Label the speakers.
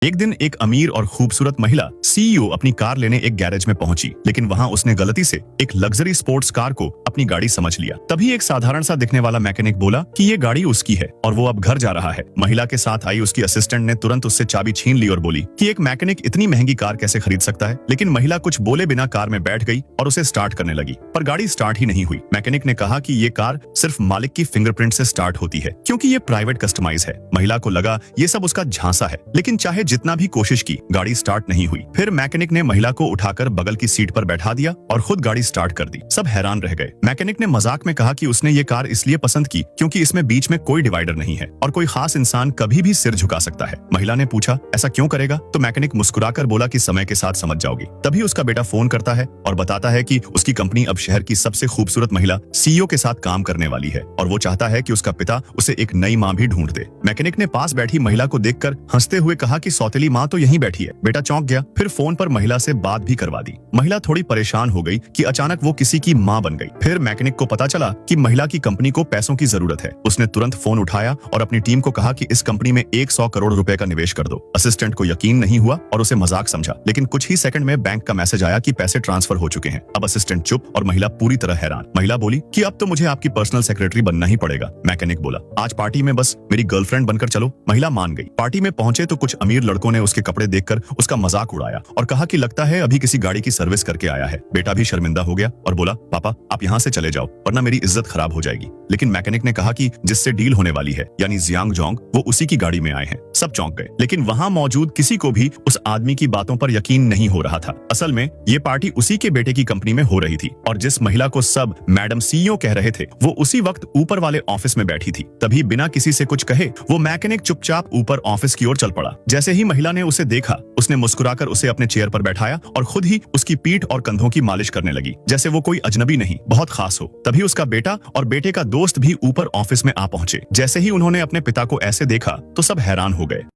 Speaker 1: एक दिन एक अमीर और खूबसूरत महिला सीईओ अपनी कार लेने एक गैरेज में पहुंची, लेकिन वहां उसने गलती से एक लग्जरी स्पोर्ट्स कार को अपनी गाड़ी समझ लिया। तभी एक साधारण सा दिखने वाला मैकेनिक बोला कि ये गाड़ी उसकी है और वो अब घर जा रहा है। महिला के साथ आई उसकी असिस्टेंट ने तुरंत उससे चाबी छीन ली और बोली कि एक मैकेनिक इतनी महंगी कार कैसे खरीद सकता है। लेकिन महिला कुछ बोले बिना कार में बैठ गई और उसे स्टार्ट करने लगी, पर गाड़ी स्टार्ट ही नहीं हुई। मैकेनिक ने कहा कि ये कार सिर्फ मालिक की फिंगरप्रिंट से स्टार्ट होती है, क्योंकि ये प्राइवेट कस्टमाइज है। महिला को लगा ये सब उसका झांसा है, लेकिन चाहे जितना भी कोशिश की, गाड़ी स्टार्ट नहीं हुई। फिर मैकेनिक ने महिला को उठाकर बगल की सीट पर बैठा दिया और खुद गाड़ी स्टार्ट कर दी। सब हैरान रह गए। मैकेनिक ने मजाक में कहा कि उसने ये कार इसलिए पसंद की क्योंकि इसमें बीच में कोई डिवाइडर नहीं है और कोई खास इंसान कभी भी सिर झुका सकता है। महिला ने पूछा, ऐसा क्यों करेगा? तो मैकेनिक मुस्कुराकर बोला कि समय के साथ समझ जाओगी। तभी उसका बेटा फोन करता है और बताता है कि उसकी कंपनी अब शहर की सबसे खूबसूरत महिला सीईओ के साथ काम करने वाली है और वो चाहता है कि उसका पिता उसे एक नई माँ भी ढूंढ दे। मैकेनिक ने पास बैठी महिला को देखकर हंसते हुए कहा कि सौतेली माँ तो यहीं बैठी है। बेटा चौंक गया, फिर फोन पर महिला से बात भी करवा दी। महिला थोड़ी परेशान हो गई कि अचानक वो किसी की माँ बन गई। फिर मैकेनिक को पता चला कि महिला की कंपनी को पैसों की जरूरत है। उसने तुरंत फोन उठाया और अपनी टीम को कहा कि इस कंपनी में 100 करोड़ रुपए का निवेश कर दो। असिस्टेंट को यकीन नहीं हुआ और उसे मजाक समझा, लेकिन कुछ ही सेकंड में बैंक का मैसेज आया कि पैसे ट्रांसफर हो चुके हैं। अब असिस्टेंट चुप और महिला पूरी तरह हैरान। महिला बोली कि अब तो मुझे आपकी पर्सनल सेक्रेटरी बनना ही पड़ेगा। मैकेनिक बोला, आज पार्टी में बस मेरी गर्लफ्रेंड बनकर चलो। महिला मान गई। पार्टी में पहुंचे तो कुछ अमीर लड़कों ने उसके कपड़े देखकर उसका मजाक उड़ाया और कहा कि लगता है अभी किसी गाड़ी की सर्विस करके आया है। बेटा भी शर्मिंदा हो गया और बोला, पापा आप यहाँ से चले जाओ वरना मेरी इज्जत खराब हो जाएगी। लेकिन मैकेनिक ने कहा कि जिससे डील होने वाली है यानी जियांग जोंग, वो उसी की गाड़ी में आए हैं। सब चौंक गए, लेकिन वहां मौजूद किसी को भी उस आदमी की बातों पर यकीन नहीं हो रहा था। असल में ये पार्टी उसी के बेटे की कंपनी में हो रही थी और जिस महिला को सब मैडम सीईओ कह रहे थे वो उसी वक्त ऊपर वाले ऑफिस में बैठी थी। तभी बिना किसी से कुछ कहे वो मैकेनिक चुपचाप ऊपर ऑफिस की ओर चल पड़ा। जैसे ही महिला ने उसे देखा, उसने मुस्कुराकर उसे अपने चेयर पर बैठाया और खुद ही उसकी पीठ और कंधों की मालिश करने लगी, जैसे वो कोई अजनबी नहीं, बहुत खास हो। तभी उसका बेटा और बेटे का दोस्त भी ऊपर ऑफिस में आ पहुंचे। जैसे ही उन्होंने अपने पिता को ऐसे देखा तो सब हैरान हो गए।